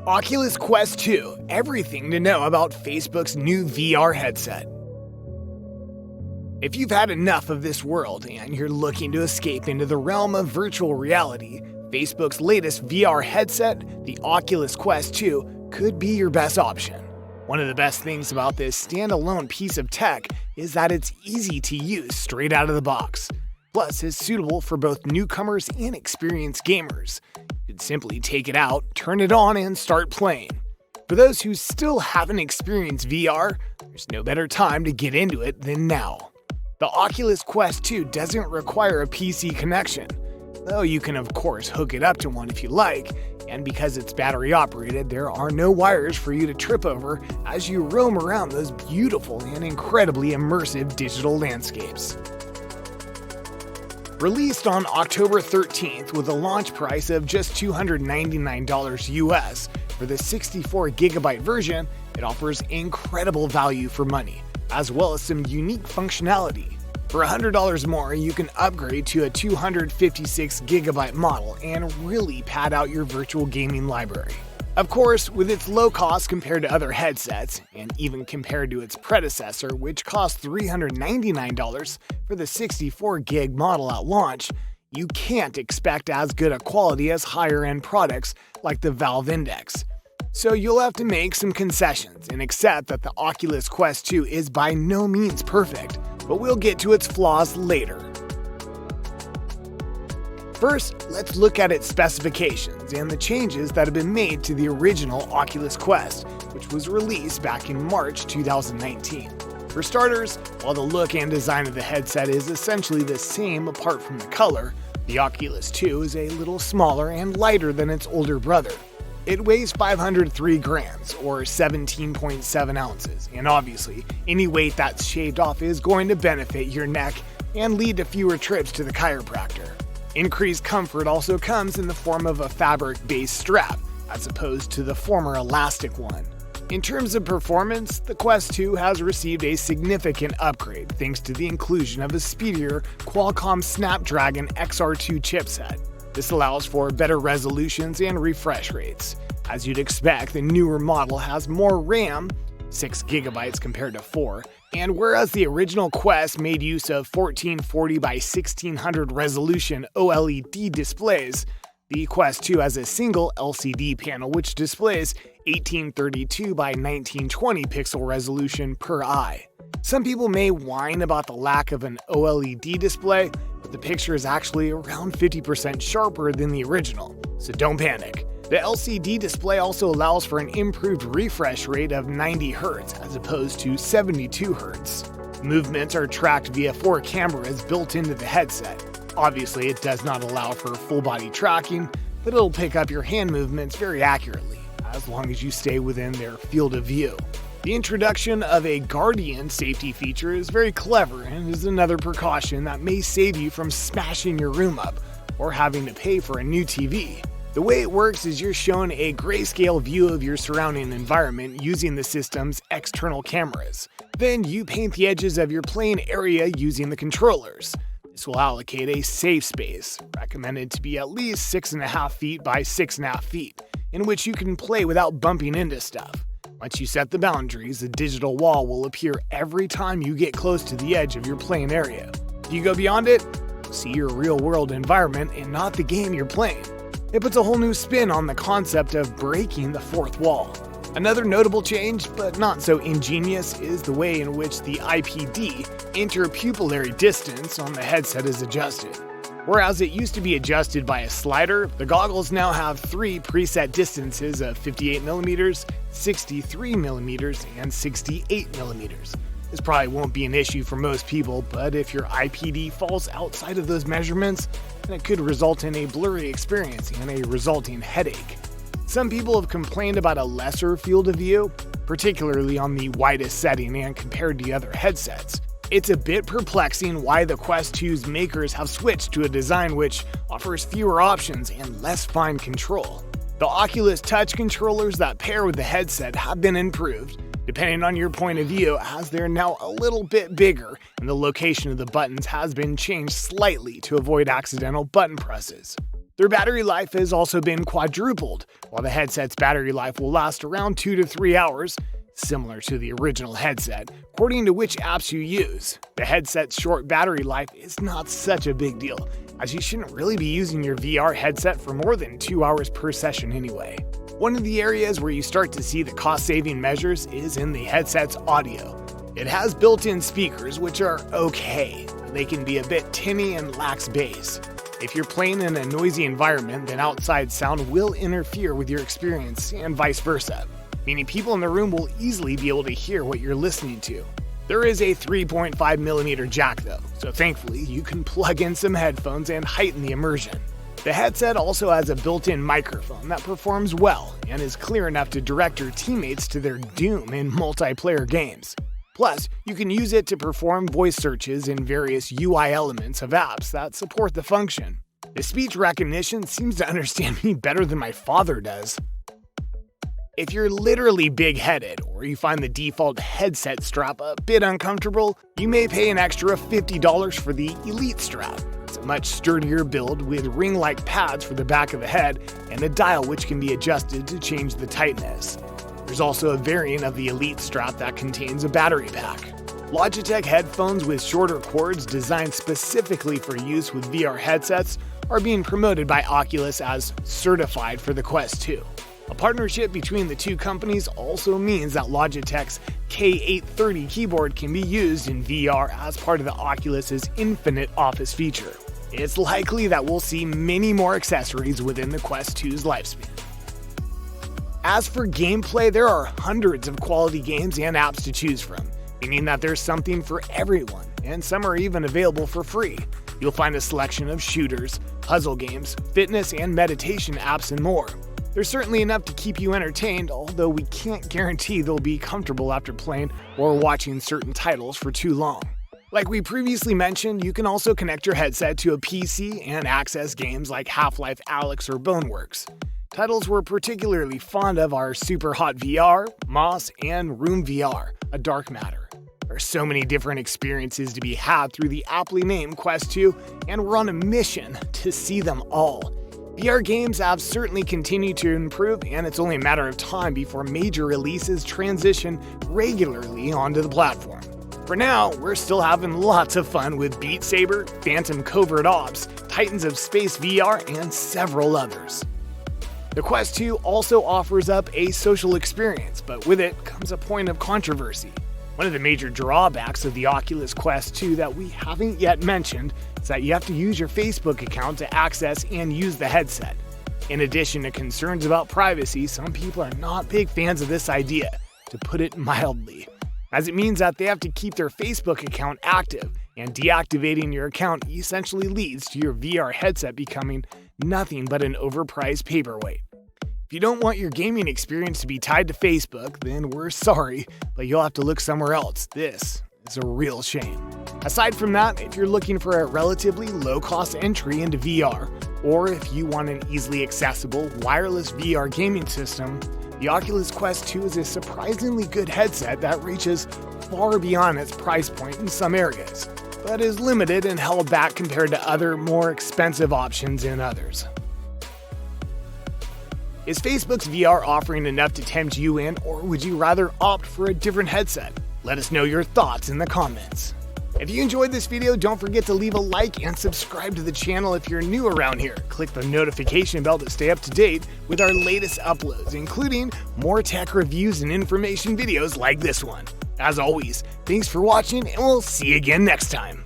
Oculus Quest 2 – everything to know about Facebook's new VR headset. If you've had enough of this world and you're looking to escape into the realm of virtual reality, Facebook's latest VR headset, the Oculus Quest 2, could be your best option. One of the best things about this standalone piece of tech is that it's easy to use straight out of the box. Plus, it's suitable for both newcomers and experienced gamers. You can simply take it out, turn it on, and start playing. For those who still haven't experienced VR, there's no better time to get into it than now. The Oculus Quest 2 doesn't require a PC connection, though you can of course hook it up to one if you like, and because it's battery operated, there are no wires for you to trip over as you roam around those beautiful and incredibly immersive digital landscapes. Released on October 13th with a launch price of just $299 US, for the 64GB version, it offers incredible value for money, as well as some unique functionality. For $100 more, you can upgrade to a 256GB model and really pad out your virtual gaming library. Of course, with its low cost compared to other headsets, and even compared to its predecessor, which cost $399 for the 64GB model at launch, you can't expect as good a quality as higher-end products like the Valve Index. So you'll have to make some concessions and accept that the Oculus Quest 2 is by no means perfect, but we'll get to its flaws later. First, let's look at its specifications and the changes that have been made to the original Oculus Quest, which was released back in March 2019. For starters, while the look and design of the headset is essentially the same apart from the color, the Oculus 2 is a little smaller and lighter than its older brother. It weighs 503 grams, or 17.7 ounces, and obviously, any weight that's shaved off is going to benefit your neck and lead to fewer trips to the chiropractor. Increased comfort also comes in the form of a fabric-based strap, as opposed to the former elastic one. In terms of performance, the Quest 2 has received a significant upgrade thanks to the inclusion of a speedier Qualcomm Snapdragon XR2 chipset. This allows for better resolutions and refresh rates. As you'd expect, the newer model has more RAM, 6GB compared to 4, and whereas the original Quest made use of 1440 by 1600 resolution OLED displays, the Quest 2 has a single LCD panel which displays 1832 by 1920 pixel resolution per eye. Some people may whine about the lack of an OLED display, but the picture is actually around 50% sharper than the original, so don't panic. The LCD display also allows for an improved refresh rate of 90Hz as opposed to 72Hz. Movements are tracked via 4 cameras built into the headset. Obviously, it does not allow for full-body tracking, but it'll pick up your hand movements very accurately, as long as you stay within their field of view. The introduction of a Guardian safety feature is very clever and is another precaution that may save you from smashing your room up or having to pay for a new TV. The way it works is you're shown a grayscale view of your surrounding environment using the system's external cameras. Then you paint the edges of your playing area using the controllers. This will allocate a safe space, recommended to be at least 6.5 feet by 6.5 feet, in which you can play without bumping into stuff. Once you set the boundaries, a digital wall will appear every time you get close to the edge of your playing area. If you go beyond it, see your real-world environment and not the game you're playing. It puts a whole new spin on the concept of breaking the fourth wall. Another notable change, but not so ingenious, is the way in which the IPD, interpupillary distance, on the headset is adjusted. Whereas it used to be adjusted by a slider, the goggles now have 3 preset distances of 58mm, 63mm, and 68mm. This probably won't be an issue for most people, but if your IPD falls outside of those measurements, then it could result in a blurry experience and a resulting headache. Some people have complained about a lesser field of view, particularly on the widest setting and compared to the other headsets. It's a bit perplexing why the Quest 2's makers have switched to a design which offers fewer options and less fine control. The Oculus Touch controllers that pair with the headset have been improved, depending on your point of view, as they're now a little bit bigger and the location of the buttons has been changed slightly to avoid accidental button presses. Their battery life has also been quadrupled, while the headset's battery life will last around 2 to 3 hours, similar to the original headset, according to which apps you use. The headset's short battery life is not such a big deal, as you shouldn't really be using your VR headset for more than 2 hours per session anyway. One of the areas where you start to see the cost-saving measures is in the headset's audio. It has built-in speakers, which are okay. They can be a bit tinny and lacks bass. If you're playing in a noisy environment, then outside sound will interfere with your experience and vice versa, meaning people in the room will easily be able to hear what you're listening to. There is a 3.5mm jack though, so thankfully you can plug in some headphones and heighten the immersion. The headset also has a built-in microphone that performs well and is clear enough to direct your teammates to their doom in multiplayer games. Plus, you can use it to perform voice searches in various UI elements of apps that support the function. The speech recognition seems to understand me better than my father does. If you're literally big-headed or you find the default headset strap a bit uncomfortable, you may pay an extra $50 for the Elite strap. It's a much sturdier build with ring-like pads for the back of the head and a dial which can be adjusted to change the tightness. There's also a variant of the Elite strap that contains a battery pack. Logitech headphones with shorter cords designed specifically for use with VR headsets are being promoted by Oculus as certified for the Quest 2. A partnership between the two companies also means that Logitech's K830 keyboard can be used in VR as part of the Oculus's Infinite Office feature. It's likely that we'll see many more accessories within the Quest 2's lifespan. As for gameplay, there are hundreds of quality games and apps to choose from, meaning that there's something for everyone, and some are even available for free. You'll find a selection of shooters, puzzle games, fitness and meditation apps, and more. There's certainly enough to keep you entertained, although we can't guarantee they'll be comfortable after playing or watching certain titles for too long. Like we previously mentioned, you can also connect your headset to a PC and access games like Half-Life Alyx or Boneworks. Titles we're particularly fond of are Superhot VR, Moss, and Room VR, a Dark Matter. There are so many different experiences to be had through the aptly named Quest 2, and we're on a mission to see them all. VR games have certainly continued to improve, and it's only a matter of time before major releases transition regularly onto the platform. For now, we're still having lots of fun with Beat Saber, Phantom Covert Ops, Titans of Space VR, and several others. The Quest 2 also offers up a social experience, but with it comes a point of controversy. One of the major drawbacks of the Oculus Quest 2 that we haven't yet mentioned is that you have to use your Facebook account to access and use the headset. In addition to concerns about privacy, some people are not big fans of this idea, to put it mildly, as it means that they have to keep their Facebook account active, and deactivating your account essentially leads to your VR headset becoming nothing but an overpriced paperweight. If you don't want your gaming experience to be tied to Facebook, then we're sorry, but you'll have to look somewhere else. This is a real shame. Aside from that, if you're looking for a relatively low-cost entry into VR, or if you want an easily accessible wireless VR gaming system, the Oculus Quest 2 is a surprisingly good headset that reaches far beyond its price point in some areas, but is limited and held back compared to other, more expensive options in others. Is Facebook's VR offering enough to tempt you in, or would you rather opt for a different headset? Let us know your thoughts in the comments. If you enjoyed this video, don't forget to leave a like and subscribe to the channel if you're new around here. Click the notification bell to stay up to date with our latest uploads, including more tech reviews and information videos like this one. As always, thanks for watching, and we'll see you again next time.